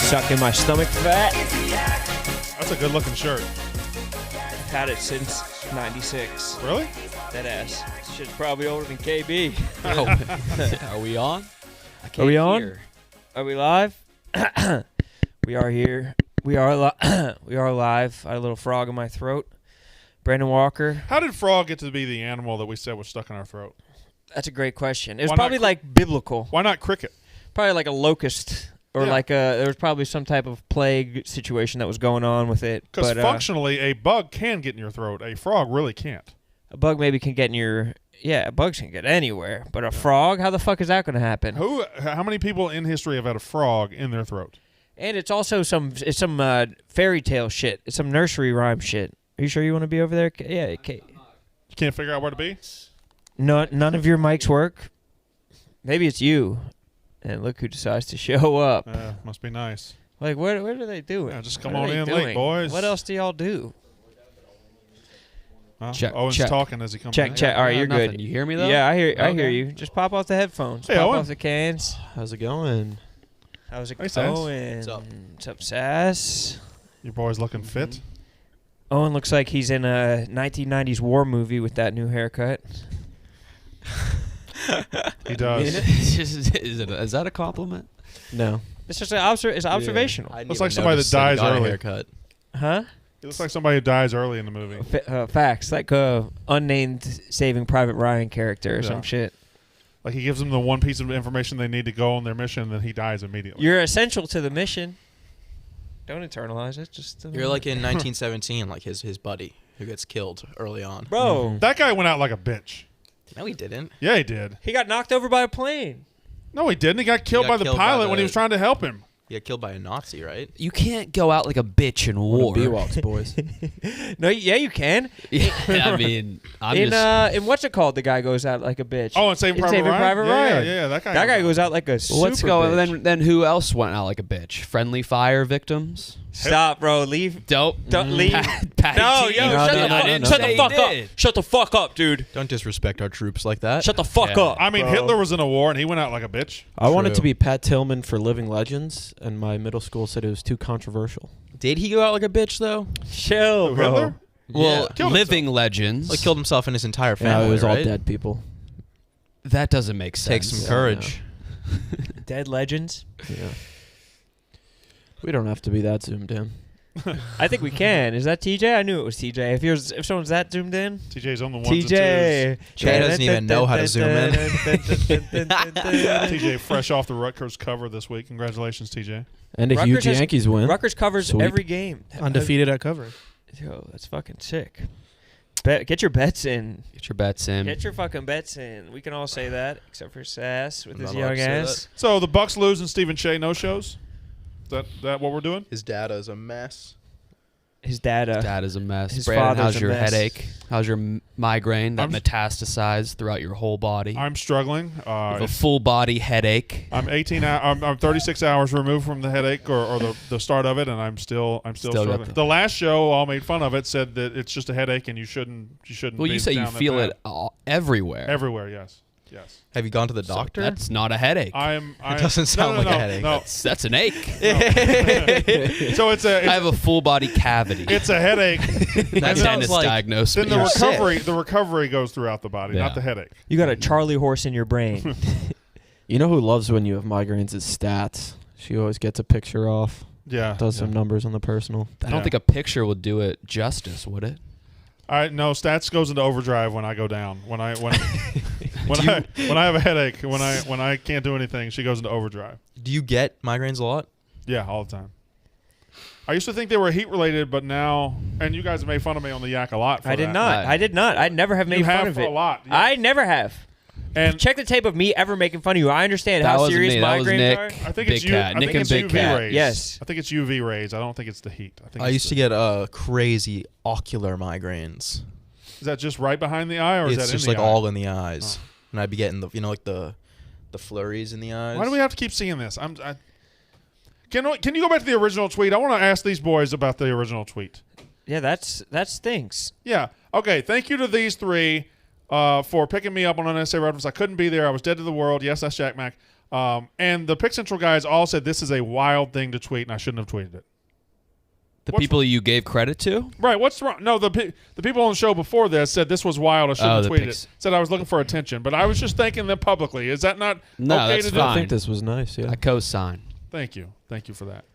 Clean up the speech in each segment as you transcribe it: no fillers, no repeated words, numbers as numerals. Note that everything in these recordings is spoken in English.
Sucking my stomach fat. That's a good-looking shirt. I've had it since 96. Really? That ass. This shit's probably older than KB. Are we on? Are we on? Are we live? We are here. We are we are live. I had a little frog in my throat. Brandon Walker. How did frog get to be the animal that we said was stuck in our throat? That's a great question. It was Why probably not like biblical. Why not cricket? Probably like a locust. Or like there was probably some type of plague situation that was going on with it. Because functionally, a bug can get in your throat. A frog really can't. A bug maybe can get in your... Yeah, bugs can get anywhere. But a frog? How the fuck is that going to happen? How many people in history have had a frog in their throat? And it's also some fairy tale shit. It's some nursery rhyme shit. Are you sure you want to be over there? Yeah. Okay. You can't figure out where to be? No, none of your mics work. Maybe it's you. And look who decides to show up. Must be nice. Like, what are they doing? Yeah, just come on in late, boys. What else do y'all do? Owen's talking as he comes in. Check. All right, you're nothing. good. You hear me, though? Yeah, I hear you. Just pop off the headphones. Hey, pop Owen. off the cans. How's it going? How's it Hey, Sass. going? What's up? What's up, Sass? Your boy's looking fit. Owen looks like he's in a 1990s war movie with that new haircut. He does. Is that a compliment? No. It's just it's observational. Looks like somebody that dies early. Haircut. Huh? He looks like somebody who dies early in the movie. Facts. Like a unnamed Saving Private Ryan character or some shit. Like he gives them the one piece of information they need to go on their mission, and then he dies immediately. You're essential to the mission. Don't internalize it. Just You're like in 1917, like his buddy who gets killed early on. bro. That guy went out like a bitch. No, he didn't. Yeah, he did. He got knocked over by a plane. No, he didn't. He got killed by the pilot when he was trying to help him. He got killed by a Nazi, right? You can't go out like a bitch in war. Bewoks, boys. No, yeah, you can. Yeah, I mean, in what's it called? The guy goes out like a bitch. Oh, and Saving Private Ryan? Ryan. Yeah, that guy. That guy goes out like a super let's go. bitch. Then who else went out like a bitch? Friendly fire victims. Stop, bro. Leave. Don't leave. Patty No, T. yo, No, shut no, the no, fuck. no, no. Shut the They fuck up. did. Shut the fuck up, dude. Don't disrespect our troops like that. Shut the fuck Yeah. up. I mean, bro. Hitler was in a war, and he went out like a bitch. I wanted True. to be Pat Tillman for Living Legends, and my middle school said it was too controversial. Did he go out like a bitch though? Chill, Who, bro. Hitler? Well, Killed living legends. Like killed himself and his entire Yeah, family. it was all right? dead people. That doesn't make sense. Takes some Yeah, courage. Dead legends. Yeah. We don't have to be that zoomed in. I think we can. Is that TJ? I knew it was TJ. If someone's that zoomed in, TJ's on the ones and TJ. Jay doesn't even know how to zoom in. twos. TJ fresh off the Rutgers cover this week. Congratulations, TJ. And if Rutgers huge Yankees win, Rutgers covers Sweep. every game. Undefeated at covering. Yo, that's fucking sick. Get your bets in. Get your bets in. Get your fucking bets in. We can all say that, except for Sass with I'm his not allowed young to say ass. So the Bucks lose and Stephen Shea no shows. Is that what we're doing? His data is a mess. His data. Dad is a mess. His Brandon, father's how's a your mess. headache? How's your migraine that I'm- metastasized throughout your whole body? I'm struggling. You have a full body headache. I'm 18. I'm 36 hours removed from the headache or the start of it, and I'm still got struggling. The last show, all made fun of it, said that it's just a headache and you shouldn't. Well, be you say you down that feel bad. it everywhere. Everywhere. Yes. Have you gone to the So doctor? that's not a headache. It doesn't sound like a headache. No. That's an ache. So I have a full body cavity. it's a headache. That sounds dentist like- diagnosed Then me. the recovery goes throughout the body, Yeah. not the headache. You got a Charlie horse in your brain. you know who loves when you have migraines is Stats. She always gets a picture off, Yeah. does some numbers on the personal. I don't think a picture would do it justice, would it? No, Stats goes into overdrive when I go down. When I have a headache, when I can't do anything, she goes into overdrive. Do you get migraines a lot? Yeah, all the time. I used to think they were heat related, but now, and you guys have made fun of me on the yak a lot. For I did that. not. Right. I did not. I never have made You fun have of for it. a lot. Yes. I never have. And Check the tape of me ever making fun of you. I understand That how wasn't serious me. That was migraines Nick. are. I think Big it's Cat. I Nick think and it's Big UV Cat. rays. Yes. I think it's UV rays. I don't think it's the heat. I used to get crazy ocular migraines. Is that just right behind the eye, or is It's that just in like the eye? all in the eyes, and I'd be getting the flurries in the eyes. Why do we have to keep seeing this? Can you go back to the original tweet? I want to ask these boys about the original tweet. Yeah, that stinks. Yeah. Okay. Thank you to these three for picking me up on unnecessary reference. I couldn't be there. I was dead to the world. Yes, that's Jack Mack. And the Pick Central guys all said this is a wild thing to tweet, and I shouldn't have tweeted it. The people you gave credit to? Right. What's wrong? No, the people on the show before this said this was wild. I shouldn't have tweeted it. Said I was looking for attention, but I was just thanking them publicly. Is that not No, okay that's to do? fine. I think this was nice. Yeah. I co-sign. Thank you. Thank you for that.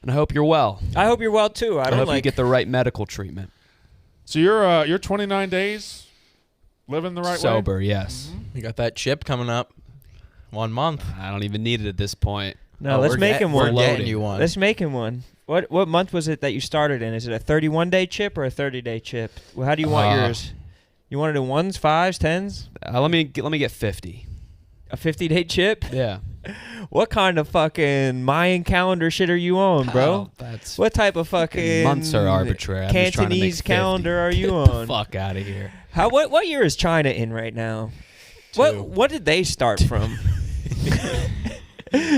And I hope you're well. I hope you're well too. I hope you get the right medical treatment. So you're 29 days living the right way? Sober, yes. We got that chip coming up. 1 month. I don't even need it at this point. No, let's make him one. We're getting you one. Let's make him one. What month was it that you started in? Is it a 31-day chip or a 30-day chip? Well, how do you want yours? You want it in 1s, 5s, 10s? Let me get 50. A 50-day chip? Yeah. What kind of fucking Mayan calendar shit are you on, bro? That's What type of fucking months are arbitrary. I'm just trying to make Cantonese 50. calendar are you Get on? the fuck out of here. What year is China in right now? What did they start from?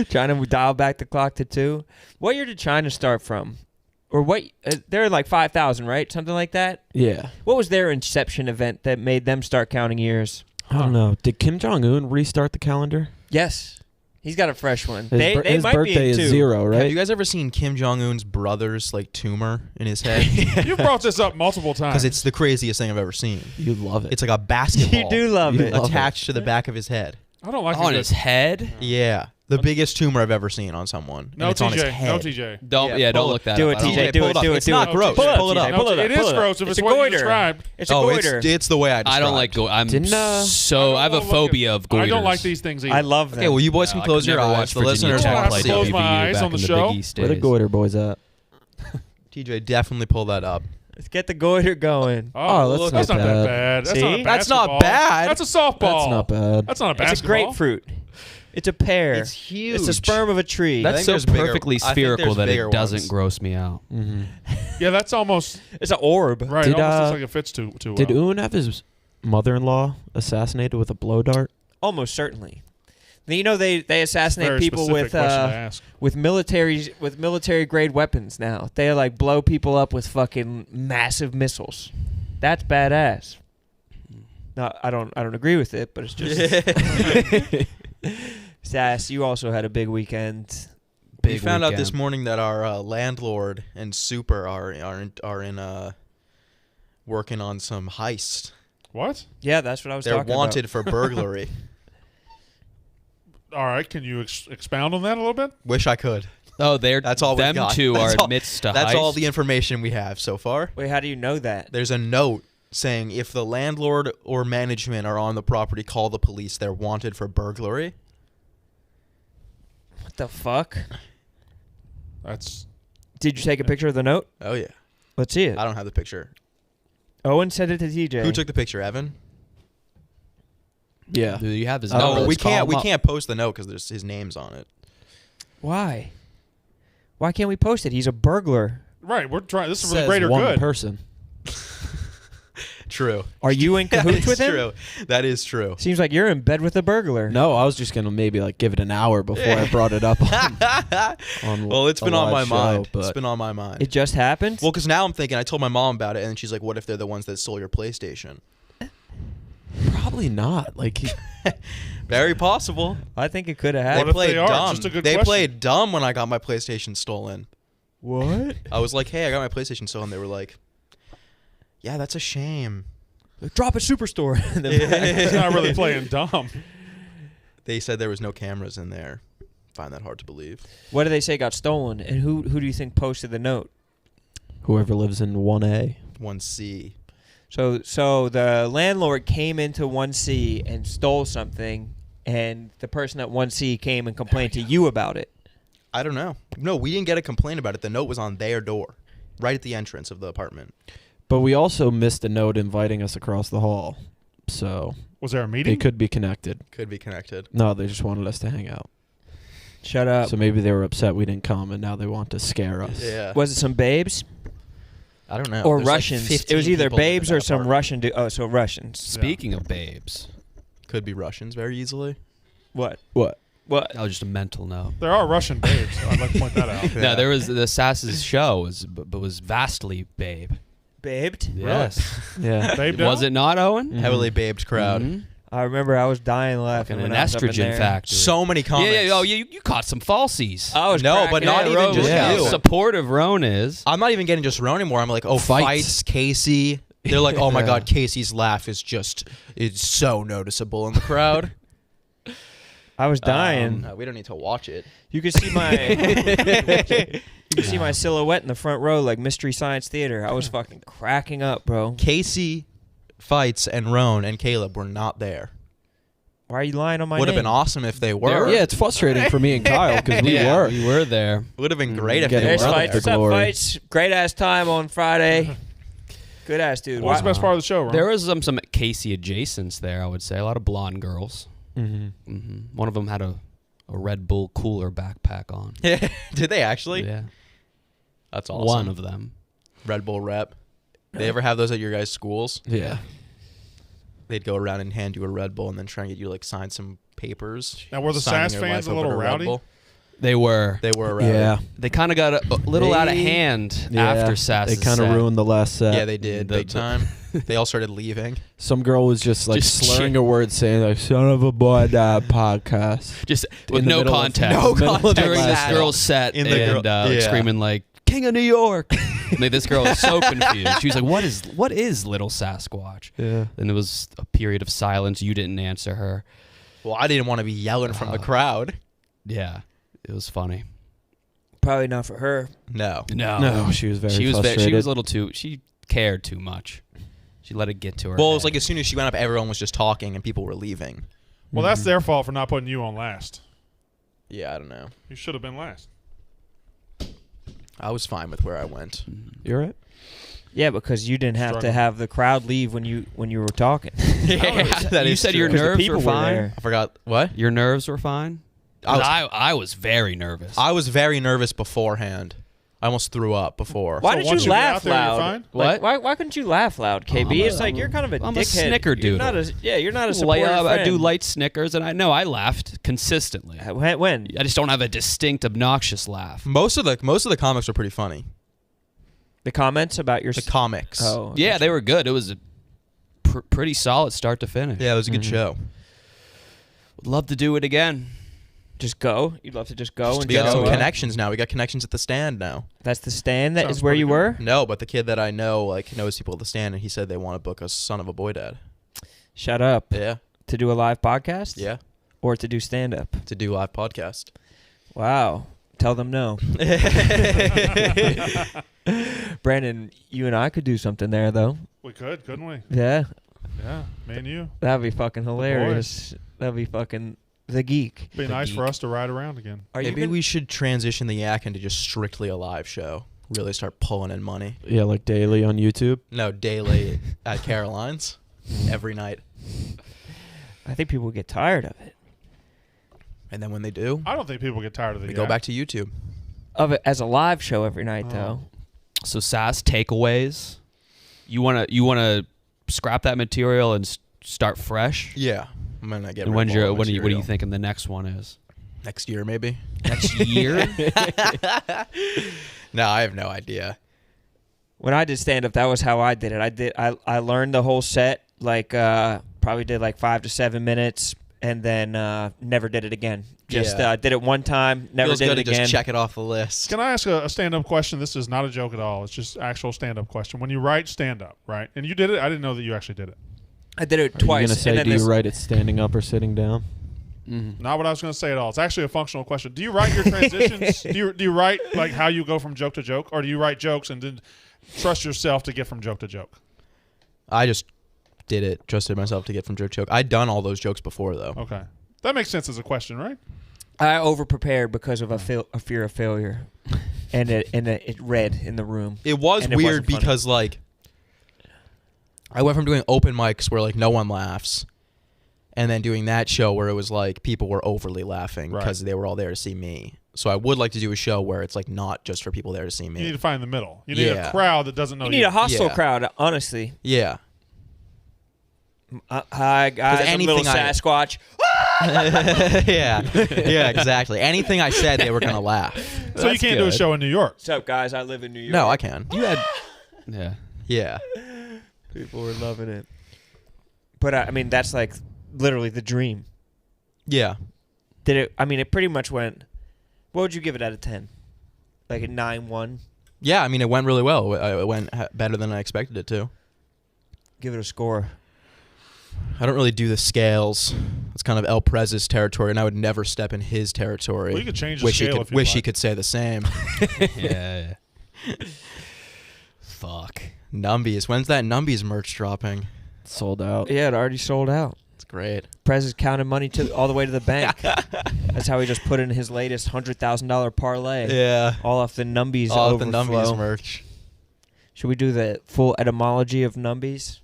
China would dial back the clock to 2. What year did China start from? Or what? They're like 5,000, right? Something like that. Yeah. What was their inception event that made them start counting years? I don't know. Did Kim Jong-un restart the calendar? Yes, he's got a fresh one. His might birthday be in is 2. 0, right? Have you guys ever seen Kim Jong-un's brother's tumor in his head? You've brought this up multiple times. Because it's the craziest thing I've ever seen. You love it. It's like a basketball. You do love You it. love attached to the back of his head. I don't like On it. his head? Yeah. The biggest tumor I've ever seen on someone. No, and it's on his TJ. head. No, TJ. Don't Yeah, don't pull look that do up. it, I don't TJ. like- Do pull it. it up. Do it. It's do not it. gross. Pull it up, Pull it TJ. up. Pull it up. It is pull it up. gross if it's a what you goiter. described. It's a Oh, goiter. it's the way I described. I don't like I'm Didn't, so I have a don't wanna look phobia of goiters. I don't like these things either. I love them. Okay, well, you boys Yeah, can I close could your never eyes. watch The Virginia listeners Tech can't play see. close it. my eyes back on the in show. Big East Where the days. goiter boys at? TJ, definitely pull that up. Let's get the goiter going. Oh, that's that's not not that bad. bad. That's See? not a That's not basketball. bad. That's a softball. That's not bad. That's not a It's a basketball. grapefruit. It's a pear. It's huge. It's the sperm of a tree. I That's think so there's bigger- perfectly I think spherical there's that bigger it doesn't ones. gross me out. Mm-hmm. Yeah, that's almost It's an orb. right. Did, it almost uh, looks like it fits too well. Did Un have his mother-in-law assassinated with a blow dart? Almost certainly. You know they assassinate Very people specific with question to ask. military grade weapons now. They like blow people up with fucking massive missiles. That's badass. No, I don't agree with it, but it's just Sass, you also had a big weekend. We found out this morning that our landlord and super are in working on some heist. What? Yeah, that's what I was They're talking wanted for burglary. All right, can you expound on that a little bit? Wish I could. Oh, That's all we them got. two That's are all- amidst a That's heist. all the information we have so far. about. Wait, how do you know that? There's a note saying if the landlord or management are on the property, call the police. They're wanted for burglary. What the fuck? That's Did you take a picture of the note? Oh yeah. Let's see it. I don't have the picture. Owen sent it to TJ. Who took the picture, Evan? Yeah. Do you have his I don't number? know. we Let's call can't. him We up. can't post the note because there's his name's on it. Why? Why can't we post it? He's a burglar. right. We're trying. This is for the Says greater one good. person. True. Are you in cahoots with him? True. That is true. Seems like you're in bed with a burglar. No, I was just gonna maybe like give it an hour before I brought it up on Well, it's a been on my live show, mind. It's but been on my mind. It just happened? Well, because now I'm thinking. I told my mom about it, and she's like, "What if they're the ones that stole your PlayStation?" probably not. Like, Very possible. I think it could have What happened. if They played they are? It's dumb. just a good They question. played dumb when I got my PlayStation stolen. What? I was like, "Hey, I got my PlayStation stolen." They were like, "Yeah, that's a shame." Drop a superstore. He's not really playing dumb. They said there was no cameras in there. Find that hard to believe. What do they say got stolen? And who do you think posted the note? whoever lives in 1A. 1C. So the landlord came into 1C and stole something, and the person at 1C came and complained to you about it. I don't know. No, we didn't get a complaint about it. The note was on their door, right at the entrance of the apartment. But we also missed a note inviting us across the hall. So Was there a they meeting? could be connected. Could be connected. No, they just wanted us to hang out. Shut up. So maybe they were upset we didn't come, and now they want to scare us. Yeah. Was it some babes I don't know. or There's like Russians? 15 It was either people in babes that or some apartment. Russian dude. Oh, so Russians. Speaking of babes, Could be Russians very easily. What? What? What? that was just a mental note. There are Russian babes. I'd like to point that out. Yeah. No, there was the Sass's show was vastly babe. Babed? Yes. Yeah. Babe Was it not, Owen? Mhm. Heavily babed crowd. Mhm. I remember I was dying laughing. Fucking an when I was up in estrogen there. factor. So many comments. Yeah, oh, you caught some falsies. I was No, but cracking not up. even Look just how you. supportive Roan is. I'm not even getting just Roan anymore. I'm like, oh, fights Casey. They're like, oh my God, Casey's laugh is it's so noticeable in the crowd. I was dying. We don't need to watch it. You could see my you could see my silhouette in the front row like Mystery Science Theater. I was fucking cracking up, bro. Casey, Fights, and Roan and Caleb were not there. Why are you lying on my Would have name? been awesome if they were. Yeah, it's frustrating for me and Kyle because we were. We were there. Would have been great if Getting they There's were brother. Fights. there. What's up, Glory. Fights? Great ass time on Friday. Good ass dude. What's the Why- best part of the show, Ron? There was some Casey adjacents there, I would say. A lot of blonde girls. Mm-hmm. One of them had a Red Bull cooler backpack on. Did they actually? Yeah. That's awesome. One of them. Red Bull rep. They ever have those at your guys' schools? Yeah. They'd go around and hand you a Red Bull and then try and get you to like sign some papers. Now, were the signing SAS your fans life a over little to Red rowdy? Bull. They were. They were rowdy. Yeah. They kind of got a little out of They- hand Yeah. after Sass's They kind of set. ruined the last set. Yeah, they did. Big time. They all started leaving. Some girl was just like Just slurring a word, saying like "son of a boy" podcast. Just In with the no middle of- context. No middle of the context During this at girl's all. set In the and girl- yeah. screaming like "King of New York." Like, this girl was so confused. She was like, "What is Little Sasquatch?" Yeah. And it was a period of silence. You didn't answer her. Well, I didn't want to be yelling from the crowd. Yeah, it was funny. Probably not for her. No. No, she was very She was frustrated. she was a little too. She cared too much. She let it get to her. Well, it was head. like as soon as she went up, everyone was just talking and people were leaving. Well, that's their fault for not putting you on last. Yeah, I don't know. You should have been last. I was fine with where I went. You're right. Yeah, because you didn't have to Struggling. have the crowd leave when you were talking. Yeah, that you is said true. your 'Cause the nerves people were were fine. there. I forgot. What? Your nerves were fine. I was very nervous. I was very nervous beforehand. I almost threw up before. Why So did once you you get laugh out there, you're loud? fine? Like, why couldn't you laugh loud, KB? It's like you're kind of a I'm a dickhead. snickerdoodle. You're not you're not a supportive friend. I do light snickers, and I laughed consistently. When? I just don't have a distinct, obnoxious laugh. Most of the comics were pretty funny. The comments about your The comics. Oh, Yeah, they were good. It was a pretty solid start to finish. Yeah, it was a good show. Would love to do it again. just go. You'd love to just go and We got go some up? connections now. We got connections at the stand now. That's the stand. That Sounds is where pretty you good. were. No, but the kid that I know knows people at the stand, and he said they want to book a Son of a Boy Dad. Shut up. Yeah, To do a live podcast. yeah, Or to do stand up. to do live podcast. Wow. Tell them no. Brandon, you and I could do something there though. We could, couldn't we? Yeah. Yeah, me and you. That'd be fucking hilarious. That'd be fucking the geek. Be nice for us to ride around again. Are Maybe you gonna- we should transition the Yak into just strictly a live show. Really start pulling in money. Yeah, like daily on YouTube. No, daily at Caroline's every night. I think people would get tired of it. And then when they do, I don't think people get tired of the we go Yak. back to YouTube. Of it as a live show every night Oh. though. So Sass takeaways. You wanna scrap that material and start fresh. Yeah, I'm gonna get. And rid of all the what are you material. thinking the next one is? Next year, maybe. Next year? No, I have no idea. When I did stand up, that was how I did it. I learned the whole set, like probably did like 5 to 7 minutes, and then never did it again. Just Yeah. did it one time, never Feels did good it to again. just check it off the list. Can I ask a stand-up question? This is not a joke at all. It's just actual stand-up question. When you write stand-up, right? And you did it. I didn't know that you actually did it. I did it Are twice. you gonna and say, then do you this- write it standing up or sitting down? Mm-hmm. Not what I was going to say at all. It's actually a functional question. Do you write your transitions? do you write like how you go from joke to joke, or do you write jokes and then trust yourself to get from joke to joke? I just did it, trusted myself to get from joke to joke. I'd done all those jokes before, though. Okay, that makes sense as a question, right? I over prepared because of a fear of failure, and it read in the room. It was And it weird wasn't funny. because, like, I went from doing open mics where, like, no one laughs, and then doing that show where it was, like, people were overly laughing Right. because they were all there to see me. So I would like to do a show where it's, like, not just for people there to see You need me. to find the middle. You need a Yeah. crowd that doesn't know You you. need a hostile Yeah. crowd, honestly. Yeah. Hi guys, I'm little anything I- Sasquatch. Yeah. Yeah, exactly. Anything I said, they were going to laugh. So you can't do a good. show in New York. What's up, guys? I live in New York. No, I can. You had yeah. Yeah. People were loving it. But I mean, that's like literally the dream. Yeah. Did it? I mean, it pretty much went. What would you give it out of 10? Like a 9-1. Yeah, I mean, it went really well. It went better than I expected it to. Give it a score. I don't really do the scales. It's kind of El Prez's territory, and I would never step in his territory. Well, you could change the wish scale he could, if you wish like. he could say the same. Yeah. Fuck. Numbies. When's that Numbies merch dropping? Sold out. Yeah, it already sold out. It's great. Prez is counting money all the way to the bank. That's how he just put in his latest $100,000 parlay. Yeah. All off the Numbies All of the overflow. Numbies merch. Should we do the full etymology of Numbies?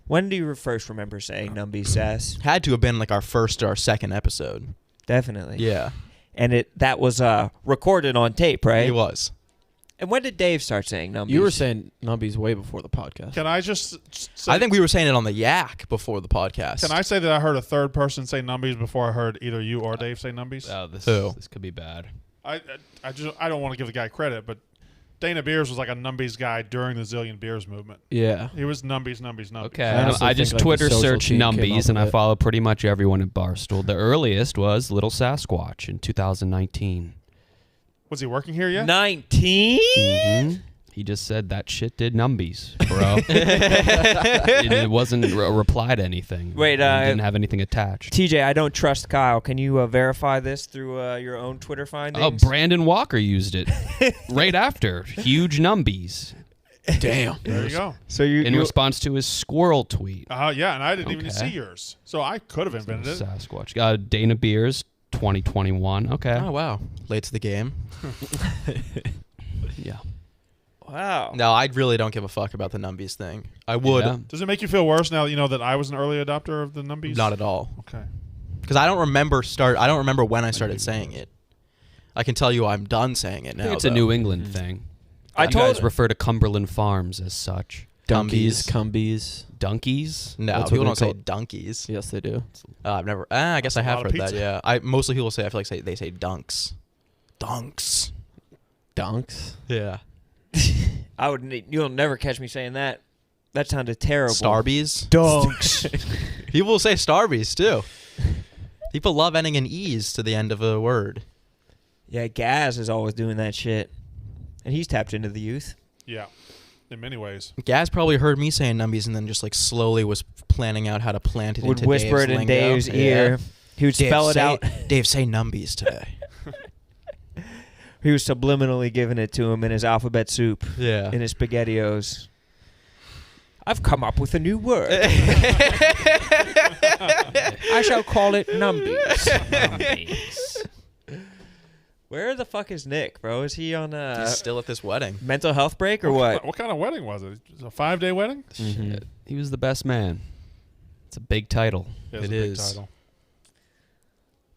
When do you first remember saying Numbies, Sass? Had to have been like our first or our second episode. Definitely. Yeah. And that was recorded on tape, right? It was. And when did Dave start saying Numbies? You were saying Numbies way before the podcast. Can I just say, I think we were saying it on the Yak before the podcast. Can I say that I heard a third person say Numbies before I heard either you or Dave say Numbies? Oh, this could be bad. I don't want to give the guy credit, but Dana Beers was like a Numbies guy during the Zillion Beers movement. Yeah. He was Numbies. Okay, I honestly I just think, like, Twitter the social searched team came Numbies up and I with it. follow pretty much everyone at Barstool. The earliest was Little Sasquatch in 2019. Was he working here yet? 19? Mm-hmm. He just said that shit did Numbies, bro. It wasn't a reply to anything. Wait, It didn't have anything attached. TJ, I don't trust Kyle. Can you verify this through your own Twitter findings? Oh, Brandon Walker used it right after. Huge Numbies. Damn. There you go. So you In response to his squirrel tweet. Yeah, and I didn't even Okay. see yours, so I could have invented it. Sasquatch. Dana Beers, 2021. Okay. Oh, wow. Late to the game. Yeah. Wow. No, I really don't give a fuck about the Numbies thing. I would. Yeah. Does it make you feel worse now that you know that I was an early adopter of the Numbies? Not at all. Okay. Because I don't remember when I started saying it. I can tell you I'm done saying it I now. think it's a though. New England thing. I You told guys refer to Cumberland Farms as such. Donkeys, Numbies. Cumbies. Donkeys? No, That's people what don't they say call- donkeys. Yes, they do. I've never. I guess That's I a have lot of heard that. pizza. Yeah. Mostly people say. I feel like they say dunks. Dunks. Donks. Yeah. You'll never catch me saying that. That sounded terrible. Starbies. Dunks. People will say Starbies too. People love ending in e's to the end of a word. Yeah, Gaz is always doing that shit. And he's tapped into the youth. Yeah, in many ways. Gaz probably heard me saying Numbies and then just like slowly was planning out how to plant it Would into whisper Dave's it in lingo. Dave's Yeah. ear. He would Dave, spell it out. Dave, say Numbies today. He was subliminally giving it to him in his alphabet soup, Yeah. in his SpaghettiOs. I've come up with a new word. I shall call it Numbies. Where the fuck is Nick, bro? Is he on a He's still at this wedding. mental health break or what? What kind of wedding was it? It was a 5-day wedding? Shit. He was the best man. It's a big title. Yeah, was It a big is. title.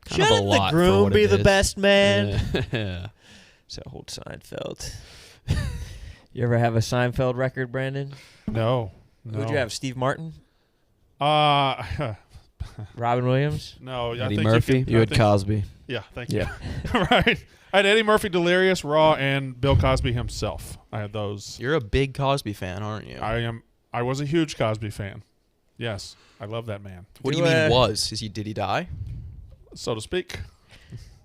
Kind of a Shouldn't the lot for groom what be it the is. best man? Yeah. So hold Seinfeld. You ever have a Seinfeld record, Brandon? No. Who'd you have? Steve Martin? Uh, Robin Williams? no. I Eddie think Murphy? You had Cosby. Yeah, thank you. Yeah. Right. I had Eddie Murphy, Delirious, Raw, and Bill Cosby himself. I had those. You're a big Cosby fan, aren't you? I was a huge Cosby fan. Yes, I love that man, What do you mean was? Did he die? so to speak.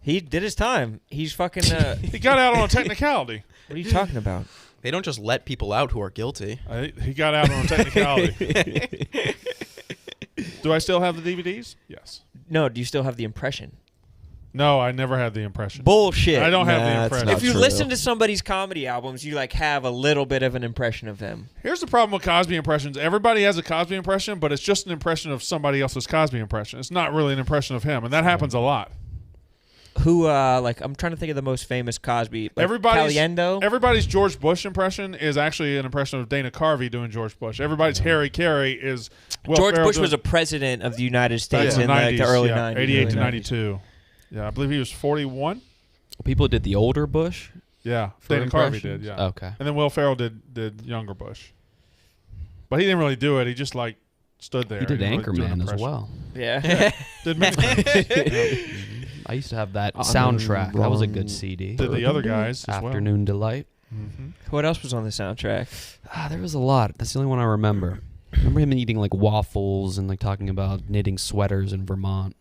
He did his time. He's fucking. He got out on a technicality. What are you talking about? They don't just let people out who are guilty. He got out on a technicality. Do I still have the DVDs? Yes. No, do you still have the impression? No, I never had the impression. Bullshit. I don't have the Nah, it's impression. not If you true. listen to somebody's comedy albums, you like have a little bit of an impression of them. Here's the problem with Cosby impressions. Everybody has a Cosby impression, but it's just an impression of somebody else's Cosby impression. It's not really an impression of him, and that happens a lot. Who, I'm trying to think of the most famous Cosby. Like Everybody's Caliendo? everybody's George Bush impression is actually an impression of Dana Carvey doing George Bush. Everybody's Harry Carey is Will George Ferrell Bush doing- was a president of the United that's States the in like the 90s, early yeah, 90s. 88 to early 92. Yeah, I believe he was 41. People did the older Bush. Yeah, For Dana Carvey impressions? did. Yeah, Okay. and then Will Ferrell did younger Bush, but he didn't really do it. He just like stood there. He did didn't really do an Anchorman as impression. well. Yeah. Did many things. I used to have that soundtrack. That was a good CD. Did the other guys as Afternoon Delight. well. Mm-hmm. What else was on the soundtrack? There was a lot. That's the only one I remember. I remember him eating like waffles and like talking about knitting sweaters in Vermont.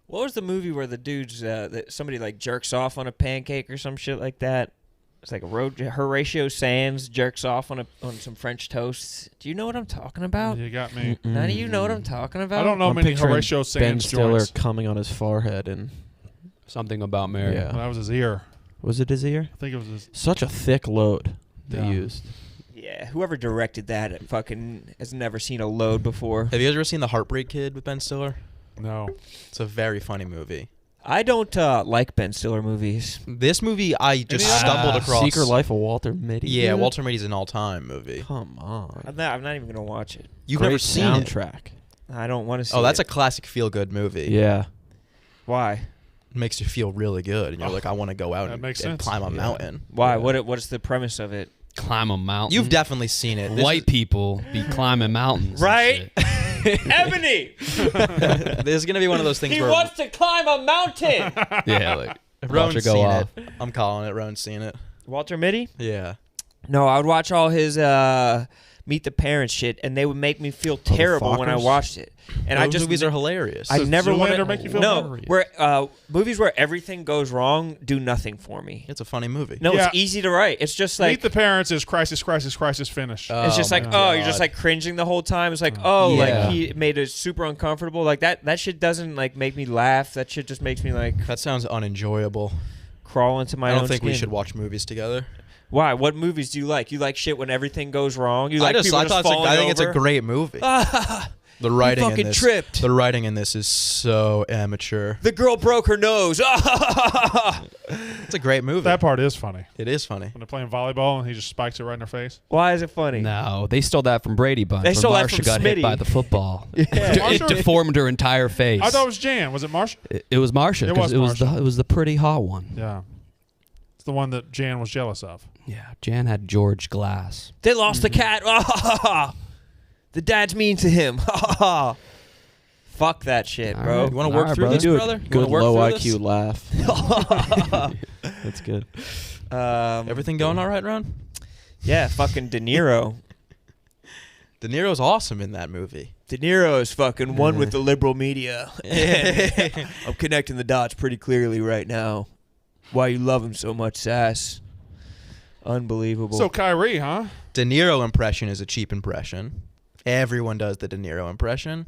What was the movie where the dudes, that somebody like jerks off on a pancake or some shit like that? It's like Horatio Sands jerks off on some French toast. Do you know what I'm talking about? You got me. None of you know what I'm talking about? I don't know I'm many picturing Horatio Ben Sands Stiller joints. coming on his forehead, and Something about Mary. Yeah. That was his ear. was it his ear? I think it was his. Such a thick load they Yeah. used. Yeah, whoever directed that fucking has never seen a load before. Have you guys ever seen The Heartbreak Kid with Ben Stiller? No. It's a very funny movie. I don't like Ben Stiller movies. This movie I just Any other- stumbled across. Secret Life of Walter Mitty. Yeah, dude? Walter Mitty's an all-time movie. Come on. I'm not even gonna watch it. You've Great never seen it? soundtrack. I don't want to see. Oh, that's it. a classic feel-good movie. Yeah. Why? It makes you feel really good, and you're Oh, like, I want to go out that and, makes and sense. climb a Yeah. mountain. Why? Yeah. What is the premise of it? Climb a mountain. You've definitely seen it. This White people be climbing mountains. and Right? shit. Ebony, this is gonna be one of those things he where wants to climb a mountain. Yeah, like Rowan's watch her go seen off. it. I'm calling it. Rowan's seen it. Walter Mitty? Yeah. No, I would watch all his Meet the Parents shit, and they would make me feel the terrible when I Fockers? watched it. And I Those just movies are hilarious. I Does never want Zoolander make you feel no better? where movies where everything goes wrong do nothing for me. It's a funny movie. No, Yeah. it's easy to write. It's just Meet like the Parents is crisis, crisis, crisis, finish. it's just my like God. you're just like cringing the whole time. It's like Yeah. like he made it super uncomfortable. Like that shit doesn't like make me laugh. That shit just makes me like That sounds unenjoyable. crawl into my I own don't think we skin. should watch movies together. Why? What movies do you like? You like shit when everything goes wrong? You like I people just falling think it's a over? great movie. Ah, The writing fucking in this, tripped. the writing in this is so amateur. the girl broke her nose. It's a great movie. That part is funny. It is funny. When they're playing volleyball and he just spikes it right in their face. Why is it funny? No, they stole that from Brady Bunch. They when stole that Marsha from got hit Smitty. by the football. Yeah. It Marsha? deformed her entire face. I thought it was Jan. Was it Marsha? It was Marsha. It 'cause was Marsha. it was the pretty hot one. Yeah. It's the one that Jan was jealous of. Yeah, Jan had George Glass. They lost the cat. The dad's mean to him. Fuck that shit, All bro. right. You want to All work right, through brother. this, Do a brother? You good wanna work low through IQ this? laugh. That's good. Everything going all right, Ron? Yeah, fucking De Niro. De Niro's awesome in that movie. De Niro is fucking one with the liberal media. And I'm connecting the dots pretty clearly right now. Why you love him so much, Sass. Unbelievable. So Kyrie, huh? De Niro impression is a cheap impression. Everyone does the De Niro impression.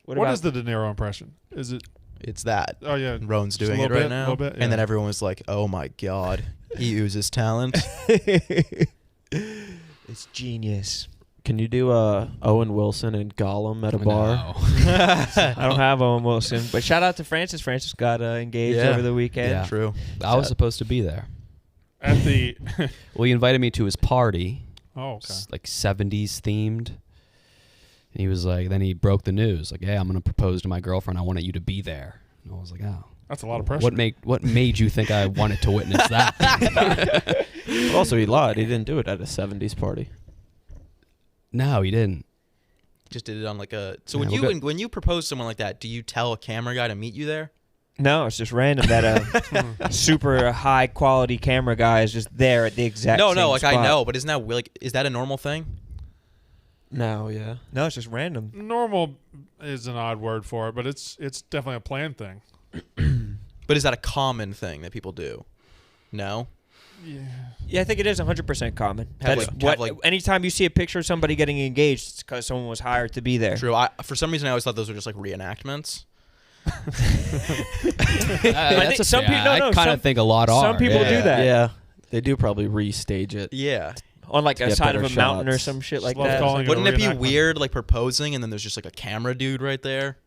What about is the De Niro impression? Is it? It's that. Oh yeah. Rowan's Just a doing it little right bit, now. little bit, And then yeah. everyone was like, oh my God, he oozes talent. It's genius. Can you do Owen Wilson and Gollum at a bar? No. I don't have Owen Wilson, but shout out to Francis. Francis got engaged Yeah. over the weekend. Yeah. True. I was supposed to be there. At the. Well, he invited me to his party. Oh, okay. It's like 70s themed. And he was like, then he broke the news. Like, hey, I'm going to propose to my girlfriend. I wanted you to be there. And I was like, oh. That's a lot of pressure. What made you think I wanted to witness that? Also, he lied. He didn't do it at a 70s party. No, he didn't. Just did it on like a. So Yeah, when we'll you get- when you propose someone like that, do you tell a camera guy to meet you there? No, it's just random that a super high quality camera guy is just there at the exact No, same no, like spot. I know, but isn't that like is that a normal thing? No, yeah. No, it's just random. Normal is an odd word for it, but it's definitely a planned thing. But is that a common thing that people do? No. Yeah. Yeah, I think it is 100% common. Have That's like- what. have like- Anytime you see a picture of somebody getting engaged, it's because someone was hired to be there. True. For some reason I always thought those were just like reenactments. That's a some fair- people- no, I no, kind some- of think a lot are. some people yeah. do that. Yeah. They do probably restage it. Yeah. On like a Get side of a better mountain or shots. some shit Just like love that. calling Wouldn't it be reenactment. weird like proposing and then there's just like a camera dude right there?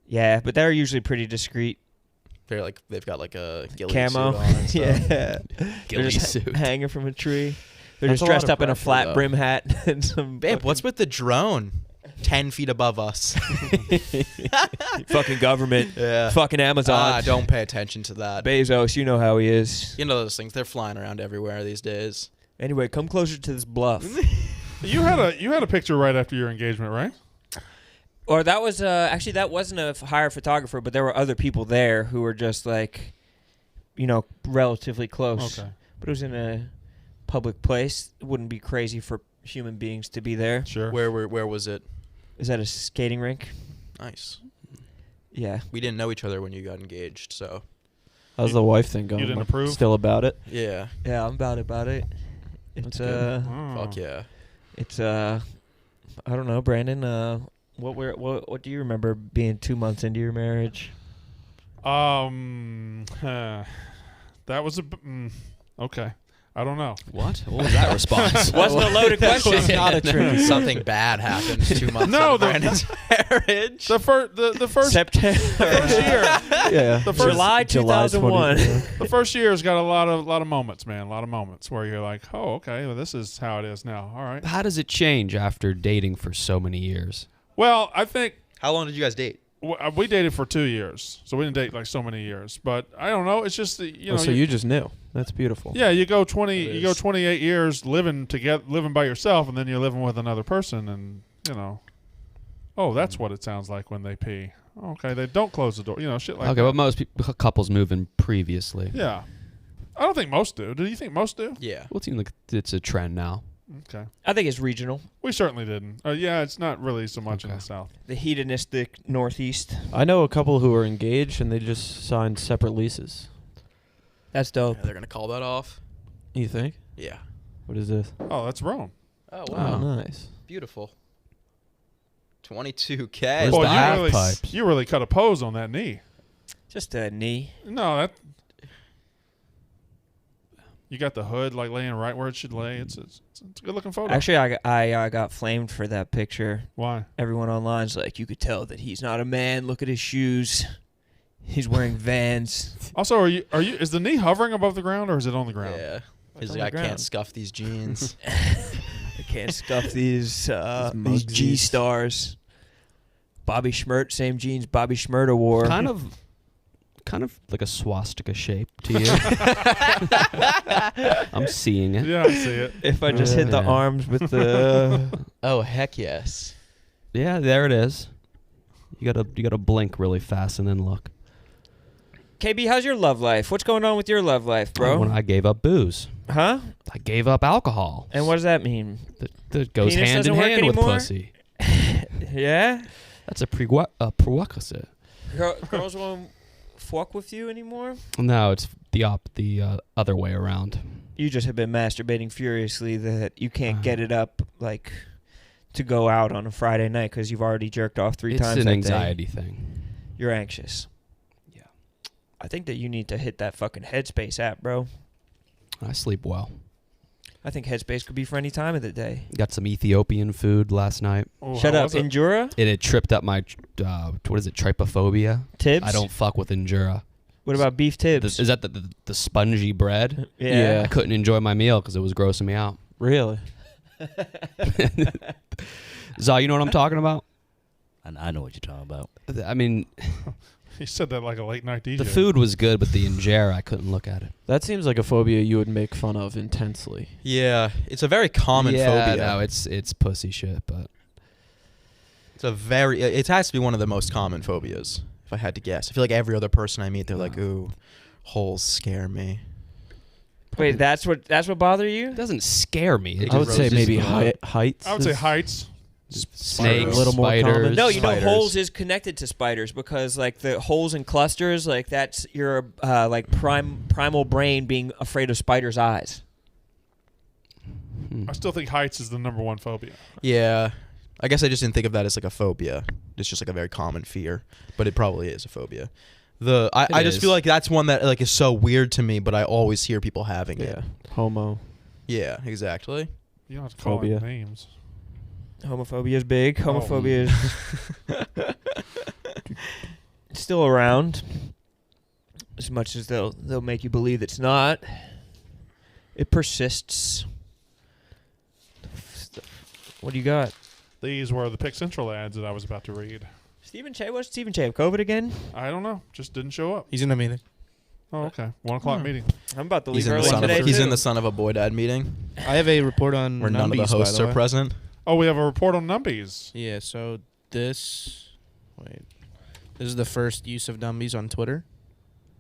Yeah, but they're usually pretty discreet. They're like they've got like a ghillie Camo. suit on and stuff. Yeah. They're Ghillie just suit. hanging from a tree. They're That's just a lot dressed of up in a pressure, flat though. brim hat and some Babe, what's with the drone? 10 feet above us. fucking government. Yeah. Fucking Amazon. Don't pay attention to that. Bezos, you know how he is. You know those things. They're flying around everywhere these days. Anyway, come closer to this bluff. You had a picture right after your engagement, right? Or that was actually that wasn't a hired photographer, but there were other people there who were just like, relatively close. Okay. But it was in a public place. It wouldn't be crazy for human beings to be there. Sure. Where was it? Is that a skating rink? Nice. Yeah. We didn't know each other when you got engaged, so How's the wife thing going? You didn't Like, approve? Still about it? yeah. Yeah, I'm about it. It's That's good. Oh. Fuck yeah. It's I don't know, Brandon. What do you remember being 2 months into your marriage? That was okay. I don't know. What? What was that response? Wasn't a loaded question. Not a trick. Something bad happened 2 months No, into the- Brandon's marriage. The first September. first year. Yeah. The first July 2001. The first year's got a lot of moments, man. A lot of moments where you're like, oh, okay, well, this is how it is now. All right. How does it change after dating for so many years? Well, I think How long did you guys date? we dated for 2 years, so we didn't date like so many years. But I don't know. It's just that, you know. So you just knew. That's beautiful. Yeah, you go It 28 years living together, living by yourself, and then you're living with another person, and you know. Oh, that's what it sounds like when they pee. Okay, they don't close the door. You know, shit like Okay, that. well, most couples move in previously. Yeah, I don't think most do. Do you think most do? Yeah. Well, it seems like it's a trend now. Okay, I think it's regional. we certainly didn't. Yeah, it's not really so much in Okay. the South. The hedonistic Northeast. I know a couple who are engaged and they just signed separate leases. That's dope. They're gonna call that off. You think? Yeah. What is this? Oh, that's Rome. Oh Oh, nice. Beautiful. Where's 22K. Boy, Boy, the half you really, pipes? you really cut a pose on that knee. Just a knee. No, that. You got the hood like laying right where it should lay. It's a good looking photo. Actually, I got flamed for that picture. Why? Everyone online's like, you could tell that he's not a man. Look at his shoes. He's wearing Vans. Also, are you? Is the knee hovering above the ground or is it on the ground? Yeah. He's on like, the I can't ground. scuff these jeans. I can't scuff these Mugsies. G stars. Bobby Schmert, same jeans Bobby Schmert wore. Kind of like a swastika shape to you. I'm seeing it. Yeah, I see it. If I just hit the Yeah. arms with the. Oh, heck yes. Yeah, there it is. You gotta blink really fast and then look. KB, how's your love life? What's going on with your love life, bro? When I gave up booze, Huh? I gave up alcohol. And what does that mean? That goes Penis hand in doesn't work hand with anymore? pussy. Yeah? That's a prerequisite. Girls won't fuck with you anymore? No, it's the other way around. You just have been masturbating furiously that you can't Uh-huh. get it up, like, to go out on a Friday night because you've already jerked off 3 It's times an that anxiety day. thing. You're anxious. Yeah. I think that you need to hit that fucking Headspace app, bro. I sleep well. I think Headspace could be for any time of the day. Got some Ethiopian food last night, Oh, Shut how up. was it? Endura? and it tripped up my what is it? Trypophobia. Tibbs? I don't fuck with Endura. What about beef tibbs? Is that the spongy bread? Yeah. I couldn't enjoy my meal because it was grossing me out. Really? Zal, you know what I'm talking about? I know what you're talking about. I mean, He said that like a late night DJ. the food was good, but the injera, I couldn't look at it. That seems like a phobia you would make fun of intensely. Yeah. It's a very common yeah, phobia. no, it's pussy shit, but It's a very. It has to be one of the most common phobias, if I had to guess. I feel like every other person I meet, they're like, "Ooh, holes scare me." Wait, that's what bother you? it doesn't scare me. It I would just- say just, maybe uh, heights. I would say is- heights. snakes, A little more spiders. common. No, you know, Spiders. holes is connected to spiders because, like, the holes in clusters, like, that's your, like, primal brain being afraid of spiders' eyes. Hmm. I still think heights is the #1 phobia. Yeah. I guess I just didn't think of that as like a phobia. It's just like a very common fear, but it probably is a phobia. I just is. feel like that's one that like is so weird to me, but I always hear people having Yeah. it. Homo. Yeah, exactly. You don't have to call Phobia. it names. Homophobia is big. Oh. Homophobia is still around. As much as they'll make you believe it's not. It persists. What do you got? These were the Pick Central ads that I was about to read. Stephen Che? What's Stephen Che? COVID again? I don't know. Just didn't show up. He's in a meeting. Oh, okay. 1 o'clock meeting. I'm about to He's leave in the early son of today, a, he's too. in the son of a boy dad meeting I have a report on where none of the Numbies, by hosts the are way. present. Oh, we have a report on Numbies. Yeah, so this is the first use of Numbies on Twitter.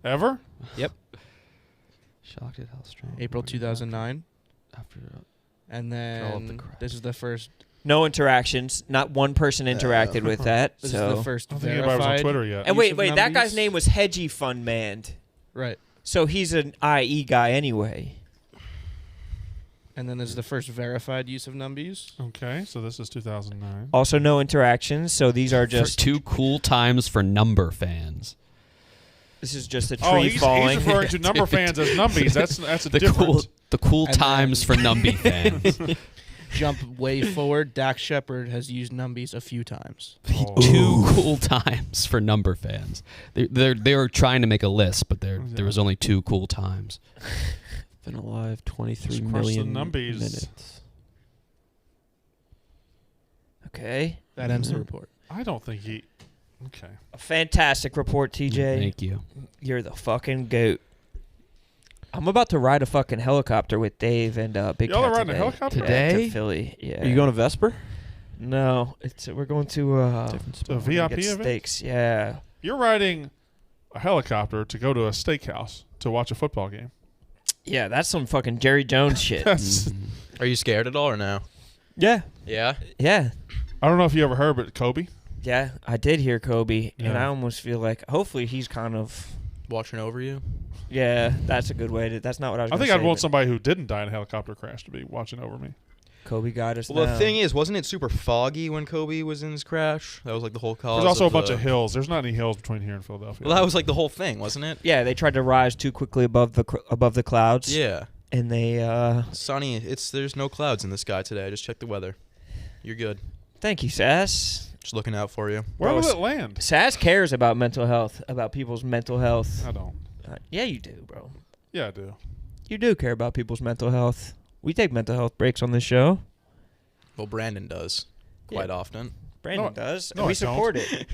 Ever? Shocked at how strong. April 2009. After And Draw up the then crap. this is the first. No interactions. Not one person interacted with that. This So. is the first I don't think anybody was on verified. Twitter yet. And use of wait, that guy's Numbies. name was Hedgie Fund Man. Right. So he's an IE guy anyway. And then this is the first verified use of Numbies. Okay, so this is 2009. Also no interactions. So these are For just. 2 cool times for number fans. This is just a tree Oh, he's falling. referring to number fans as numbies. That's a difference. The cool And times for Numby fans. Jump way forward. Dax Shepard has used Numbies a few times. Oh. 2 cool times for number fans. They were trying to make a list, but there was only 2 cool times. Been alive 23 Just crush the million numbies. minutes. Okay. That ends the report. I don't think he. Okay. A fantastic report, TJ. Thank you. You're the fucking goat. I'm about to ride a fucking helicopter with Dave and Big Y'all Cat are riding a today. helicopter? Yeah, Today? to Philly. Yeah. Are you going to Vesper? No, we're going to Different To a spot. VIP get event? steaks. Yeah. You're riding a helicopter to go to a steakhouse to watch a football game. Yeah, that's some fucking Jerry Jones shit. That's, Mhm. Are you scared at all or no? Yeah. Yeah. Yeah. I don't know if you ever heard, but Kobe. Yeah, I did hear Kobe, and Yeah. I almost feel like hopefully he's kind of. Watching over you. Yeah, that's a good way to. That's not what I was. I gonna think say, I'd want but somebody who didn't die in a helicopter crash to be watching over me. Kobe got us. Well, the now. thing is, wasn't it super foggy when Kobe was in his crash? That was like the whole cause. There's also a bunch the- of hills. There's not any hills between here and Philadelphia. Well, that was like the whole thing, wasn't it? Yeah, they tried to rise too quickly above the clouds. Yeah. And they. Sunny. There's no clouds in the sky today. I just checked the weather. You're good. Thank you, Sass. Just looking out for you. Where Bro, will it land? Sass cares about mental health, about people's mental health. I don't. Yeah, you do, bro. Yeah, I do. You do care about people's mental health. We take mental health breaks on this show. Well, Brandon does quite often. Brandon No, does. no, and we I don't. support it.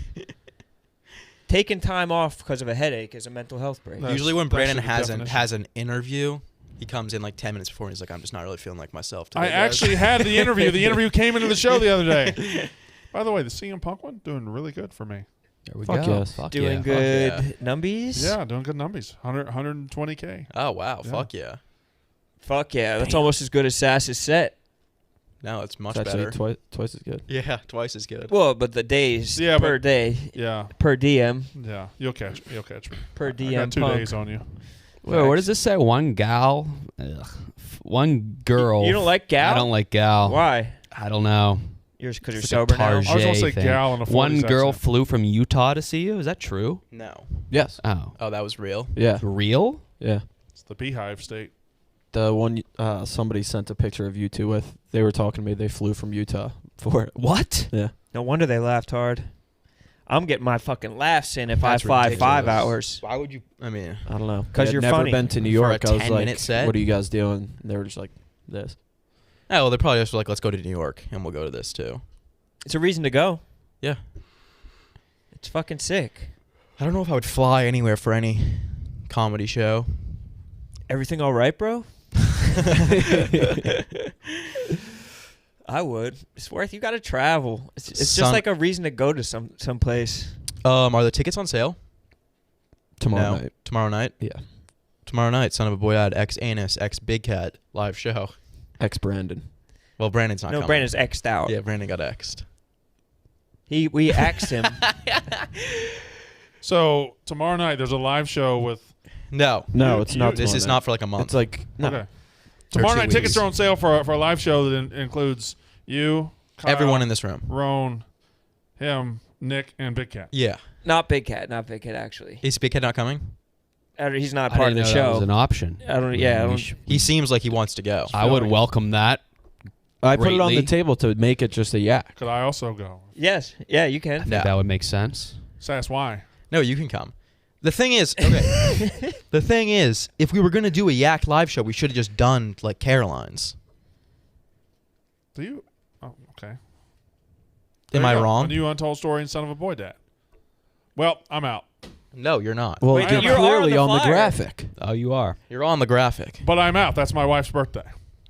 Taking time off because of a headache is a mental health break. That's- Usually when that's Brandon the definition. has an interview, he comes in like 10 minutes before and he's like, I'm just not really feeling like myself today. I guys." actually had the interview. The interview came into the show the other day. By the way, the CM Punk one doing really good for me. There we Fuck go. yes. Fuck Doing yeah. good. yeah. Numbies? Yeah, doing good numbers. 120K. Oh, wow. Yeah. Fuck yeah. Fuck yeah. That's Damn. almost as good as Sass's set. No, it's much It's actually better. twice as good. Yeah, twice as good. Well, but the days Yeah, per but- day, Yeah, per DM, yeah. You'll catch me. per I DM got 2 Punk. days on you. Wait, what does this say? One gal? Ugh. One girl. You don't like gal? I don't like gal. Why? I don't know. You're because you're It's like a sober now. I was gonna say thing. gal in a 40s One girl accent. flew from Utah to see you. Is that true? No. Yes. Oh, Oh, that was real? Yeah. real? Yeah. It's the Beehive State. The one somebody sent a picture of you two with. They were talking to me. They flew from Utah for it. What? Yeah. No wonder they laughed hard. I'm getting my fucking laughs in if That's I fly 5 ridiculous. hours. Why would you? I mean, I don't know. 'Cause They had you're never funny. been to New For a York. I was 10-minute like, set? "What are you guys doing?" And they were just like, "This." oh, well, they probably just were like, let's go to New York and we'll go to this too. It's a reason to go. Yeah. It's fucking sick. I don't know if I would fly anywhere for any comedy show. Everything all right, bro? I would. It's worth. You got to travel. It's just Son- like a reason to go to some place. Are the tickets on sale? Tomorrow No. night. Tomorrow night? Yeah. Tomorrow night, Son of a Boy Ad, X Anus, X Big Cat live show. Ex Brandon. Well, Brandon's not No, coming. Brandon's X'd out. Yeah, Brandon got X'd. We axed him. So tomorrow night there's a live show with. No. No, it's not. This tomorrow is night. not for like a month. It's like no. Okay. Tomorrow 2 night tickets weeks. are on sale for a live show that includes you, Kyle, Everyone in this room. Roan, him, Nick, and Big Cat. Yeah. Not Big Cat. Not Big Cat. Actually, Is Big Cat not coming? He's not I part of didn't the know that was show. an option. I don't. Yeah. I We don't, sh- He seems like he wants to go. I would like- welcome that. I put it on the Greatly. table to make it just a yak. Could I also go? yes. Yeah. You can. I think No. that would make sense. Sass, why? No, you can come. The thing is, okay. The thing is, if we were gonna do a Yak live show, we should have just done like Caroline's. Do you? Oh, okay. Am There I you go. wrong? A new untold story and Son of a Boy Dad. Well, I'm out. No, you're not. Well, Wait, you're you are clearly on on the the flyer. graphic. Oh, you are. You're on the graphic. But I'm out. That's my wife's birthday.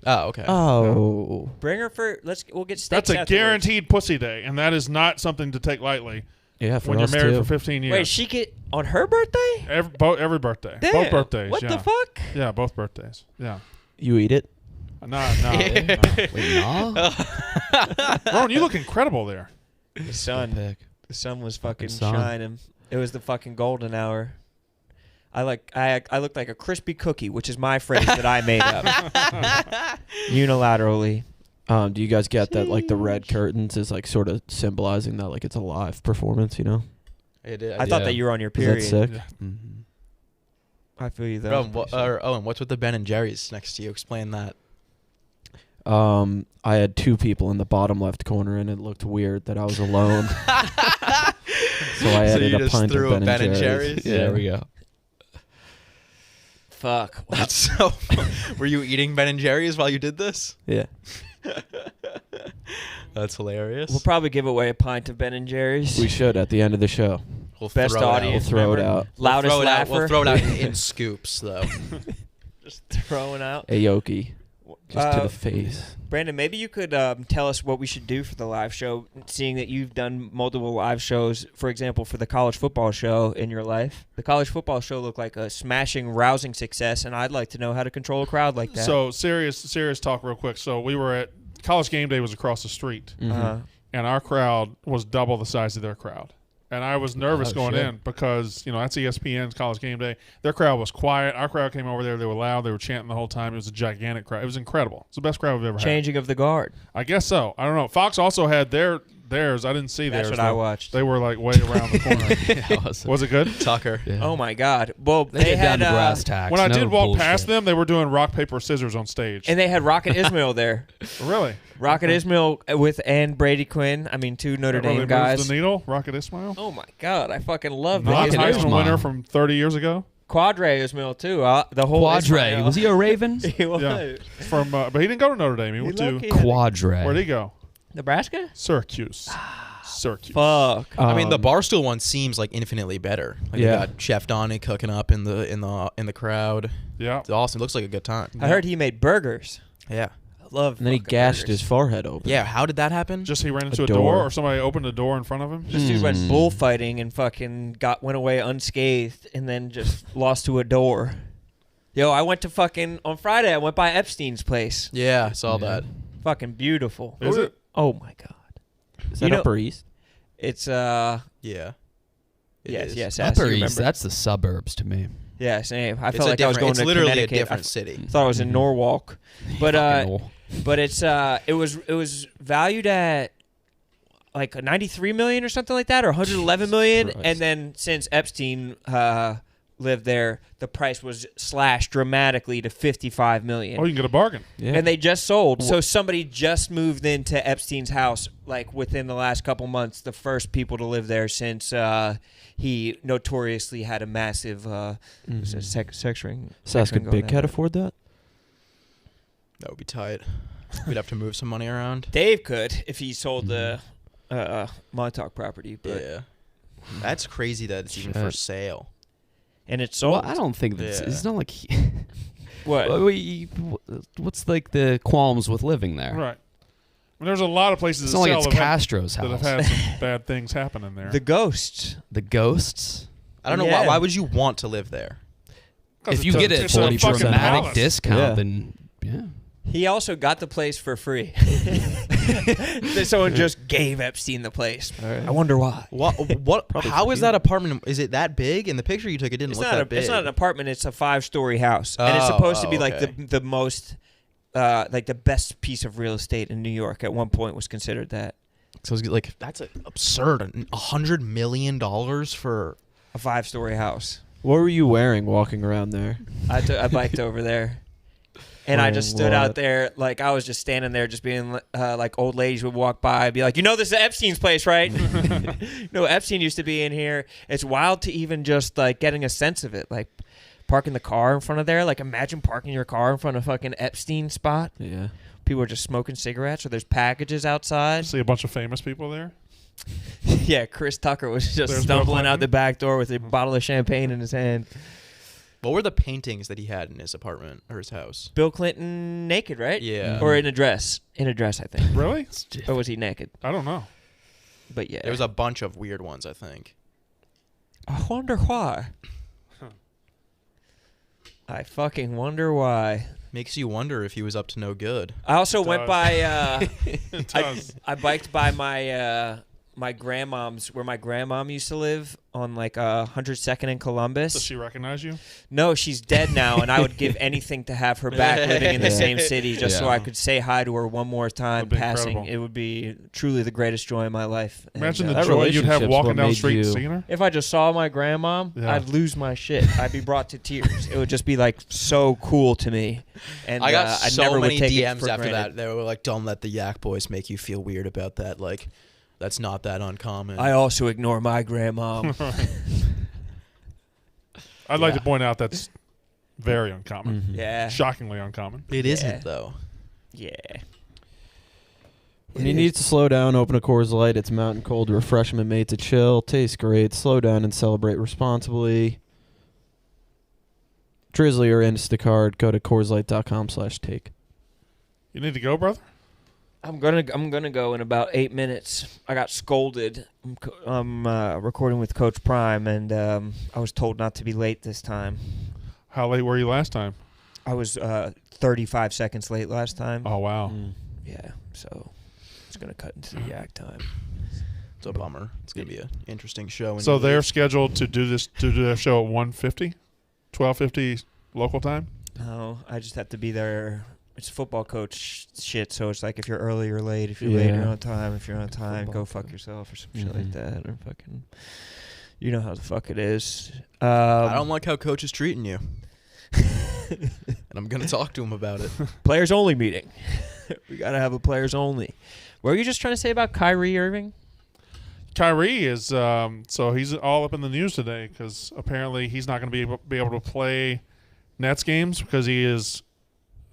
Oh, okay. Oh. Bring her for. We'll get steaks. That's a afterwards. guaranteed pussy day, and that is not something to take lightly Yeah, for when you're us married too. for 15 years. Wait, she get on her birthday? Every birthday. Damn. Both birthdays. What yeah. the fuck? Yeah, both birthdays. Yeah. You eat it? No. Wait, no? Ron, you look incredible there. The sun. The sun was fucking sun. shining. It was the fucking golden hour. I looked like a crispy cookie, which is my phrase that I made up unilaterally. Do you guys get that like the red curtains is like sort of symbolizing that like it's a live performance, you know? I thought that you were on your Is period. that sick? Yeah. Mm-hmm. I feel you though. Owen, what's with the Ben and Jerry's next to you? Explain that. I had two people in the bottom left corner, and it looked weird that I was alone. So I added a pint threw of a Ben and Jerry's. Yeah, there we go. Fuck. That's so. Were you eating Ben and Jerry's while you did this? Yeah. That's hilarious. We'll probably give away a pint of Ben and Jerry's. We should at the end of the show. We'll Best throw it out. audience We'll throw it member. out. Loudest We'll throw it out. laugher. We'll throw it out in scoops, though. Just throwing out. Aoki. Just to the face. Brandon, maybe you could tell us what we should do for the live show, seeing that you've done multiple live shows, for example, for the college football show in your life. The college football show looked like a smashing, rousing success, and I'd like to know how to control a crowd like that. So serious talk real quick. So we were at College Game Day was across the street, Mhm. and our crowd was double the size of their crowd. And I was nervous going shit. in because, that's ESPN's College Game Day. Their crowd was quiet. Our crowd came over there. They were loud. They were chanting the whole time. It was a gigantic crowd. It was incredible. It's the best crowd we've ever had. Changing of the guard. I guess so. I don't know. Fox also had theirs. I didn't see That's theirs. what I though. watched. They were like way around the corner. Yeah, Was it good? Tucker. Yeah. Oh, my God. Well, They get had down to brass tacks. When I no did walk bullshit. past them, they were doing rock, paper, scissors on stage. and they had Rocket Ismail there. Really? Rocket Ismail and Brady Quinn. I mean, two Notre Really Dame moves guys. the needle? Rocket Ismail? Oh, my God. I fucking love Not Brady Rocket Heisman Ismail. winner from 30 years ago? Quadre Ismail, too. The whole Quadre. Ismail. Was he a Raven? He was. Yeah. But he didn't go to Notre Dame. He went to low-key- Quadre. where'd he go? Nebraska? Syracuse. Syracuse. Fuck. I mean, the Barstool one seems like infinitely better. Like Yeah. they got Chef Donnie cooking up in the crowd. Yeah. It's awesome. It looks like a good time. I heard he made burgers. Yeah. I love And then he fucking gashed burgers. his forehead open. Yeah. How did that happen? Just he ran into A a door, door. or somebody opened a door in front of him. This dude went Hmm. bullfighting and fucking went away unscathed and then just lost to a door. Yo, I went to on Friday, I went by Epstein's place. Yeah, I saw Yeah. that. Fucking beautiful. Is it? Oh my God. Is You that know- Upper East? It's, Yeah. It yes, is. yes, Upper you East. remember. That's the suburbs to me. Yeah, same. I It's felt a like I was different- going it's to literally a Connecticut. different I city. thought I was in Mhm. Norwalk. But Fucking hell. but it's it was valued at like 93 million or something like that, or 111 million, Jesus and Christ. then since Epstein lived there, the price was slashed dramatically to 55 million. Oh, you can get a bargain. Yeah. And they just sold. So somebody just moved into Epstein's house like within the last couple months, the first people to live there since he notoriously had a massive sex ring. So sex ring could going Big down Cat there. afford that? That would be tight. We'd have to move some money around. Dave could if he sold the Montauk property, but Yeah. That's crazy that it's even Shit. for sale. and it's sold. Well, I don't think that's. Yeah. It's not like. What? What's like the qualms with living there? Right. I mean, there's a lot of places It's that not like sell it's that Castro's have house. had some bad things happen in there. The ghosts. The ghosts. I don't know Yeah. why would you want to live there? 'Cause If you it's get a it's a 40% fucking palace. discount, Yeah. then yeah. He also got the place for free. Someone just gave Epstein the place. All right. I wonder why. What? Probably How for is you. that apartment? Is it that big? In the picture you took, it didn't It's look not, that big. it's not an apartment. It's a 5-story house, and it's Oh, supposed to be like okay. the most, like the best piece of real estate in New York. At one point, was considered that So it's like that's absurd. $100 million for a 5-story house. What were you wearing walking around there? I biked over there, and I Wearing just stood out what? there like I was just standing there, just being like old ladies would walk by, be like, this is Epstein's place, right? No, Epstein used to be in here. It's wild to even just like getting a sense of it, like parking the car in front of there. Like imagine parking your car in front of fucking Epstein spot. Yeah. People are just smoking cigarettes, or there's packages outside. See a bunch of famous people there. Yeah, Chris Tucker was just There's Bill stumbling out Clinton. the back door with a bottle of champagne in his hand. what were the paintings that he had in his apartment or his house? Bill Clinton naked, right? Yeah. Or in a dress. In a dress, I think. Really? Or was he naked? I don't know. But yeah. There was a bunch of weird ones, I think. I wonder why. I fucking wonder why. Makes you wonder if he was up to no good. I also went by. It does. I biked by my grandmom's, where my grandmom used to live, on like 102nd and Columbus. Does she recognize you? No, she's dead now, and I would give anything to have her back living in the same city, just so Yeah. I could say hi to her one more time Would be passing. incredible. It would be truly the greatest joy in my life. And, Imagine the that joy you'd have relationship's walking what down the made street and you- seeing her. if I just saw my grandmom, Yeah. I'd lose my shit. I'd be brought to tears. It would just be like so cool to me. And I got I so never many would take it DMs for after granted. that. They were like, "Don't let the Yak Boys make you feel weird about that. Like, that's not that uncommon." I also ignore my grandmom. I'd like Yeah. to point out that's very uncommon. Mhm. Yeah. Shockingly uncommon. It Yeah. isn't though. Yeah. When you need to slow down, open a Coors Light. It's mountain cold refreshment made to chill. Tastes great. Slow down and celebrate responsibly. Drizzly or Instacart. Go to CoorsLight.com/take. You need to go, brother? I'm gonna go in about 8 minutes. I got scolded. I'm recording with Coach Prime, and I was told not to be late this time. How late were you last time? I was 35 seconds late last time. Oh, wow. Yeah, so it's gonna cut into the yak time. It's a bummer. It's gonna be an interesting show. when So you they're leave. scheduled to do their show at 1:50, 12:50 local time? No, I just have to be there. It's football coach shit, so it's like if you're early, you're late. If you're late, you're Yeah. on time. If you're on time, Football go fuck coach. yourself or some shit like Mhm. that, or fucking. You know how the fuck it is. I don't like how coach is treating you, and I'm gonna talk to him about it. Players only meeting. We gotta have a players only. What were you just trying to say about Kyrie Irving? Kyrie is so he's all up in the news today because apparently he's not going to be able to play Nets games because he is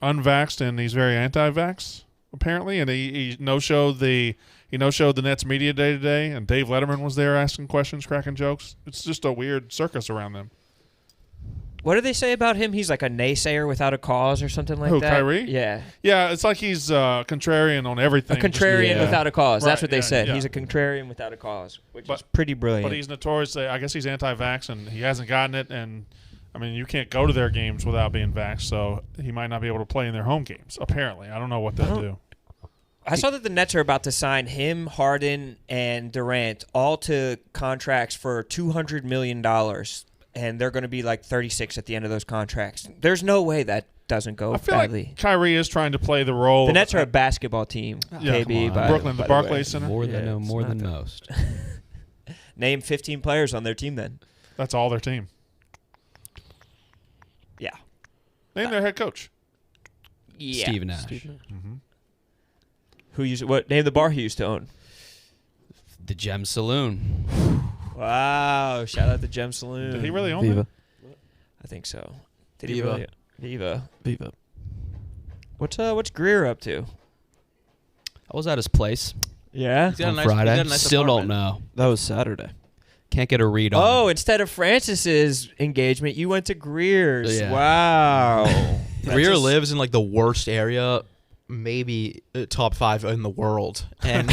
unvaxxed and he's very anti-vax apparently, and he no-showed the Nets media day today, and Dave Letterman was there asking questions, cracking jokes. It's just a weird circus around them. What do they say about him? He's like a naysayer without a cause or something like Who, that. Kyrie? Yeah, Yeah, it's like he's contrarian on everything. a contrarian Yeah. without a cause. That's Right, what they yeah, said. yeah. He's a contrarian without a cause, which But- is pretty brilliant. But he's notorious. I guess he's anti-vax, and he hasn't gotten it. And I mean, you can't go to their games without being vaxxed, so he might not be able to play in their home games. Apparently, I don't know what they'll do. I saw that the Nets are about to sign him, Harden, and Durant all to contracts for $200 million, and they're going to be like 36 at the end of those contracts. There's no way that doesn't go I feel badly. like Kyrie is trying to play the role. The of- Nets are a basketball team, Yeah, KB. come on. by- Brooklyn, the by Barclays way. Center. More Yeah, than it's more not than that- most. Name 15 players on their team then. That's all their team. Yeah. Name their head coach. Yeah. Steve Nash. Mm-hmm. Who used what? Name the bar he used to own. The Gem Saloon. Wow! Shout out to Gem Saloon. Did he really own Viva. I think so. Did he Viva. really? Viva. Viva. What's Greer up to? I was at his place Yeah. He's got a on nice- he's Friday. got a nice Still don't apartment. know. That was Saturday. Can't get a read on. Oh, instead of Francis's engagement, you went to Greer's. Yeah. Wow. Greer That's a- lives in like the worst area, maybe top 5 in the world, and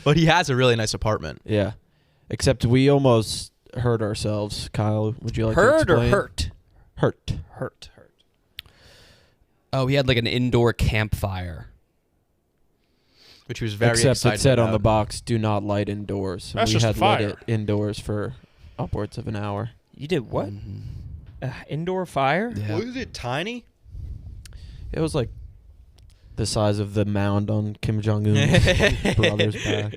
but he has a really nice apartment. Yeah. Except we almost hurt ourselves. Kyle, would you like to Heard or explain? hurt? Hurt. Hurt. Oh, he had like an indoor campfire. Which he was very Except excited it said on the about. box, "Do not light indoors." And That's we just a had lit fire. it indoors for upwards of an hour. You did what? Mhm. Indoor fire? Yeah. Was it tiny? It was like the size of the mound on Kim Jong Un's brother's back.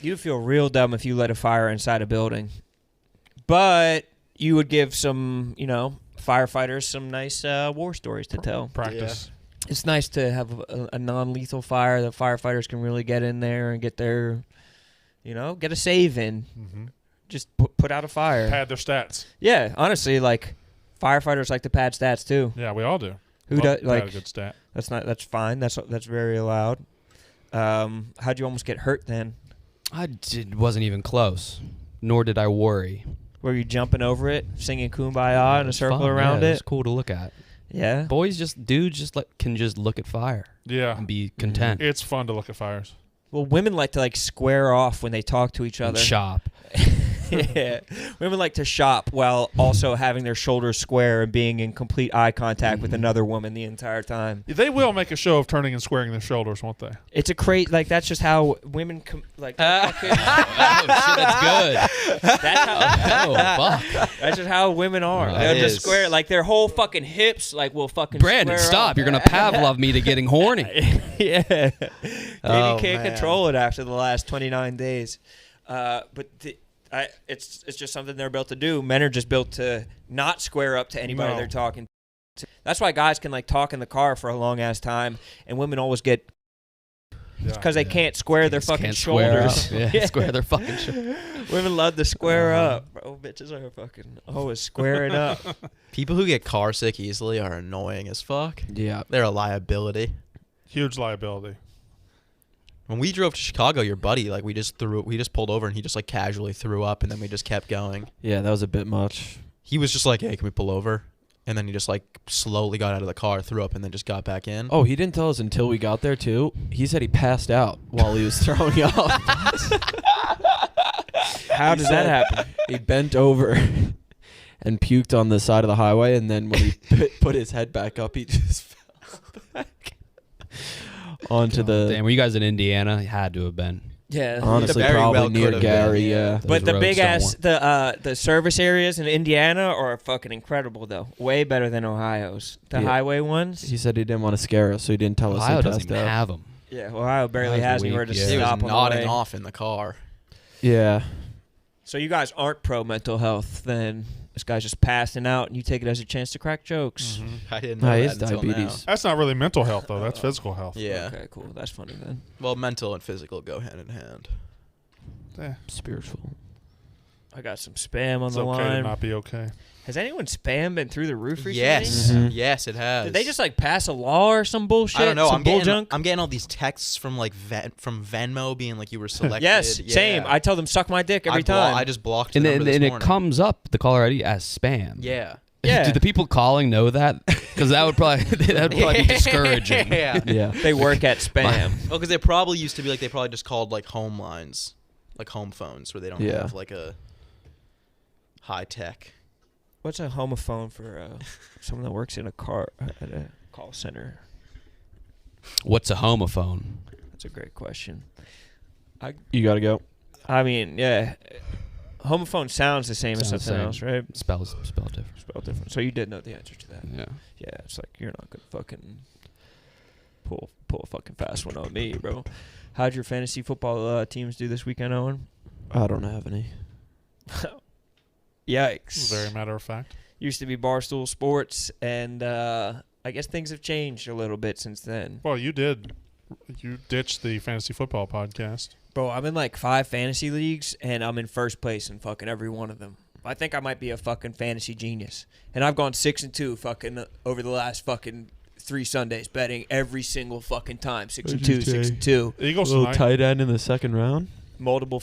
You'd feel real dumb if you lit a fire inside a building. But you would give some, firefighters some nice war stories to tell. Practice. It's nice to have a non-lethal fire that firefighters can really get in there and get their, get a save in. Mm-hmm. Just put out a fire. Pad their stats. Yeah, honestly, like firefighters like to pad stats too. Yeah, we all do. Who Love does to pad like? a good stat. That's fine. That's very allowed. How'd you almost get hurt then? Wasn't even close. Nor did I worry. Were you jumping over it, singing "Kumbaya" in a It's circle fun, around yeah, it? It's cool to look at. Yeah. Dudes can just look at fire Yeah. and be content. It's fun to look at fires. Well, women like to square off when they talk to each And other. shop. Yeah. Women like to shop while also having their shoulders square and being in complete eye contact with another woman the entire time. They will make a show of turning and squaring their shoulders, won't they? It's a crazy, like, that's just how women, Oh, shit, that's good. that's how, Oh, fuck. that's just how women are. That They'll is. just square, like, their whole fucking hips, like, will fucking Brandon, square stop. up. You're going to Pavlov me to getting horny. Yeah. Baby Oh, can't man. control it after the last 29 days. It's just something they're built to do. Men are just built to not square up to anybody No. they're talking to. That's why guys can like talk in the car for a long ass time, and women always get Yeah. because they can't square their Just fucking can't square shoulders. up. Yeah, square their fucking shoulders. Women love to square up. Bro, bitches are fucking always squaring up. People who get car sick easily are annoying as fuck. Yeah. They're a liability. Huge liability. When we drove to Chicago, your buddy, like we just pulled over and he just like casually threw up and then we just kept going. Yeah, that was a bit much. He was just like, "Hey, can we pull over?" And then he just like slowly got out of the car, threw up, and then just got back in. Oh, he didn't tell us until we got there too. He said he passed out while he was throwing up. How does that happen? He bent over and puked on the side of the highway, and then when he put his head back up, he just fell back onto the. Damn, were you guys in Indiana? Had to have been. Yeah. Honestly, very probably well near could've Gary. been, yeah. Yeah. But the roads big don't ass work. the service areas in Indiana are fucking incredible though. Way better than Ohio's. The Yeah. highway ones. He said he didn't want to scare us, so he didn't tell us. Ohio he doesn't passed even out. have them. Yeah, Ohio barely Ohio's has weak, anywhere to yeah. He was stop on the nodding way. off in the car. Yeah. So you guys aren't pro mental health, then this guy's just passing out and you take it as a chance to crack jokes. I didn't No, know he that has until diabetes. That's not really mental health, though. That's physical health. now. Yeah. Okay, cool. That's funny then. Well, mental and physical go hand in hand. Eh, Spiritual. I got some spam on it's the okay to line. not be okay. Has anyone spam been through the roof recently? Yes. Mhm. Yes, it has. Did they just like pass a law or some bullshit? I don't know. Some bull junk? I'm getting all these texts from like from Venmo being like you were selected. Yes, Yeah. same. I tell them suck my dick every time. I just blocked And the then number this and it morning. comes up the caller ID as spam. Yeah. Yeah. Do the people calling know that? Because that would probably be discouraging. Yeah. Yeah. They work at spam. Well, because they probably used to be like they probably just called like home lines, like home phones, where they don't Yeah. have like a high tech. What's a homophone for someone that works in a car at a call center? What's a homophone? That's a great question. You gotta go. I mean, yeah, homophone sounds the same as Sounds something the else, same. right? Spelled different. Spelled different. So you did know the answer to that. Yeah. Yeah, it's like you're not gonna fucking pull a fucking fast one on me, bro. How'd your fantasy football teams do this weekend, Owen? I don't have any. Yikes. Very matter of fact. Used to be Barstool Sports, and I guess things have changed a little bit since then. Well, you did. You ditched the fantasy football podcast. Bro, I'm in like 5 fantasy leagues, and I'm in first place in fucking every one of them. I think I might be a fucking fantasy genius. And I've gone 6-2 fucking over the last fucking 3 Sundays, betting every single fucking time. 6-2, 6-2. Eagles Little tonight. tight end in the second round. Multiple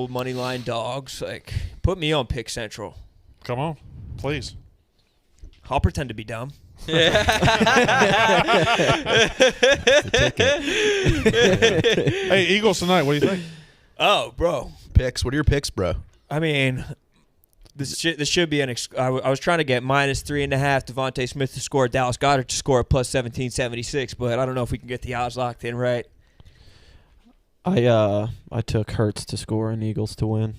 money line dogs. Like, put me on Pick Central. Come on, please. I'll pretend to be dumb. Hey, Eagles tonight. What do you think? Oh, bro. Picks. What are your picks, bro? I mean, this should be an. I was trying to get -3.5 Devontae Smith to score, Dallas Goedert to score at +1776, but I don't know if we can get the odds locked in right. I took Hurts to score and Eagles to win.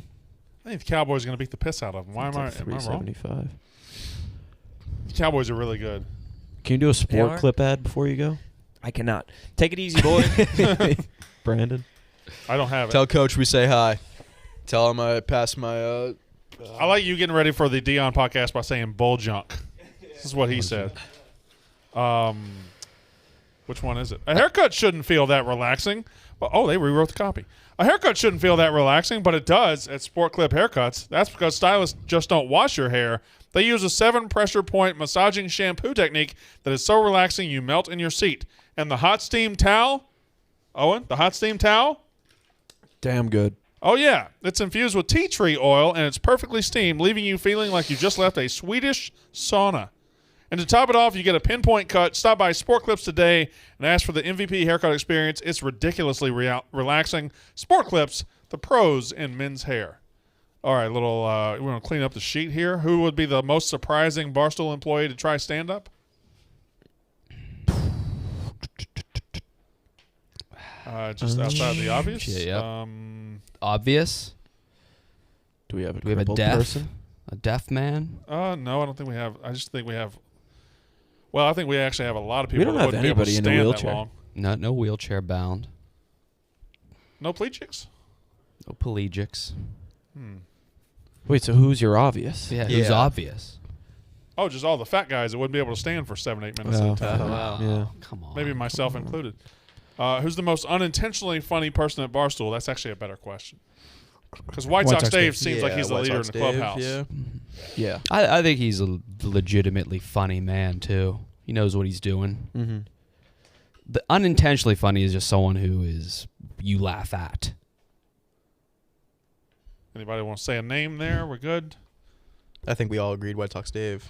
I think the Cowboys are going to beat the piss out of them. Why am I wrong? 375. The Cowboys are really good. Can you do a They sport are? clip ad before you go, I cannot. Take it easy, boy. Brandon? I don't have it. Tell Coach we say hi. Tell him I passed my. I like you getting ready for the Dion podcast by saying bull junk. This is what he said. Which one is it? A haircut shouldn't feel that relaxing. Well, they rewrote the copy. A haircut shouldn't feel that relaxing, but it does at Sport Clip Haircuts. That's because stylists just don't wash your hair. They use a 7 pressure point massaging shampoo technique that is so relaxing you melt in your seat. And the hot steam towel, Owen, the hot steam towel, Damn good. oh, yeah. It's infused with tea tree oil, and it's perfectly steamed, leaving you feeling like you just left a Swedish sauna. And to top it off, you get a pinpoint cut. Stop by Sport Clips today and ask for the MVP haircut experience. It's ridiculously relaxing. Sport Clips, the pros in men's hair. All right, little. We're gonna clean up the sheet here. Who would be the most surprising Barstool employee to try stand up? Just outside the obvious. Yeah, obvious. Do we have a Do we have a crippled deaf person? A deaf man? No, I don't think we have. I just think we have. Well, I think we actually have a lot of people We don't that have wouldn't be able to anybody in a stand that wheelchair. long. No wheelchair bound. No plegics? No pelagics. Wait, so who's your obvious? Yeah, who's Yeah. obvious? Oh, just all the fat guys that wouldn't be able to stand for 7-8 minutes at a time. Wow. Yeah. Come on. Maybe myself included. Who's the most unintentionally funny person at Barstool? That's actually a better question. Because White Sox Dave seems like he's the leader in the clubhouse. Yeah. Yeah. I think he's a legitimately funny man too. He knows what he's doing. Mm-hmm. The unintentionally funny is just someone who is you laugh at. Anybody want to say a name there? We're good. I think we all agreed White Sox Dave.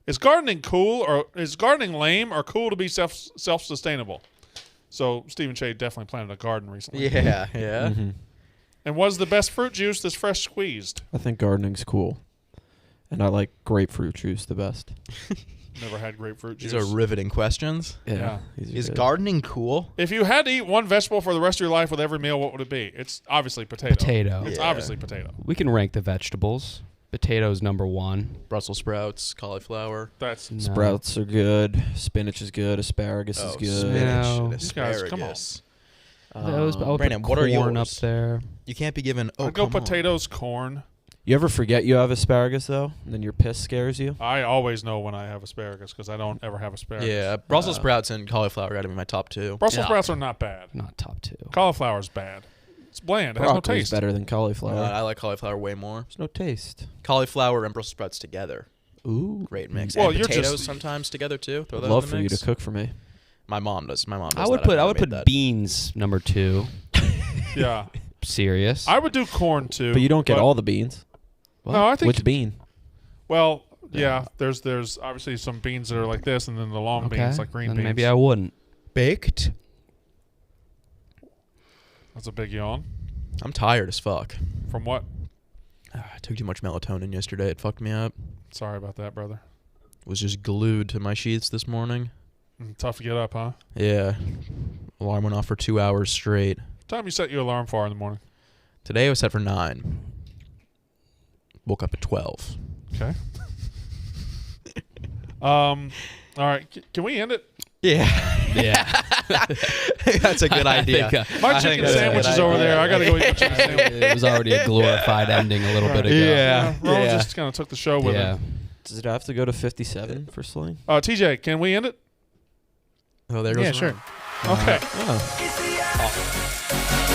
Is gardening cool or is gardening lame or cool to be self-sustainable? So Stephen Shea definitely planted a garden recently. Yeah. Mm-hmm. And was the best fruit juice this fresh squeezed? I think gardening's cool. And I like grapefruit juice the best. Never had grapefruit juice. These are riveting questions. Yeah. these are Is good. gardening cool? If you had to eat one vegetable for the rest of your life with every meal, what would it be? It's obviously potato. Potato. It's Yeah. obviously potato. We can rank the vegetables. Potato's number one. Brussels sprouts, cauliflower. That's No. Sprouts are good. Spinach is good. Asparagus is good. Spinach No. and These guys, asparagus. come on. Those, I would Brandon, put what are corn up yours? there. You can't be given. Oh, I'd go come on. potatoes, corn. You ever forget you have asparagus though, and then your piss scares you? I always know when I have asparagus because I don't ever have asparagus. Yeah, Brussels sprouts and cauliflower got to be my top two. Brussels Yeah. sprouts are not bad. Not top two. Cauliflower's bad. It's bland. It has no Broccoli's taste. better than cauliflower. I like cauliflower way more. There's no taste. Cauliflower and Brussels sprouts together. Ooh. Great mix. Well, and you're potatoes just- sometimes together too. Throw I'd that love in for the you mix. to cook for me. My mom does. My mom does. I would that. put I've I never would made put that. beans number 2. Yeah. Serious. I would do corn too. But you don't get all the beans. No, I think. Which bean? Well, yeah. There's obviously some beans that are like this, and then the long beans like green then beans. maybe I wouldn't. Baked. That's a big yawn. I'm tired as fuck. From what? I took too much melatonin yesterday. It fucked me up. Sorry about that, brother. Was just glued to my sheets this morning. Tough to get up, huh? Yeah. Alarm went off for 2 hours straight. What time you set your alarm for in the morning? Today I was set for 9. Woke up at 12. Okay. All right. Can we end it? Yeah. Yeah. That's a good idea. My I chicken think that's a sandwich good is over idea. there. I gotta go eat my chicken sandwich. It was already a glorified ending a little bit ago. Yeah. Ron just kind of took the show with Yeah. him. Does it have to go to 57 for sling? TJ, can we end it? Oh, there goes Yeah, sure. Ron. Okay. Oh.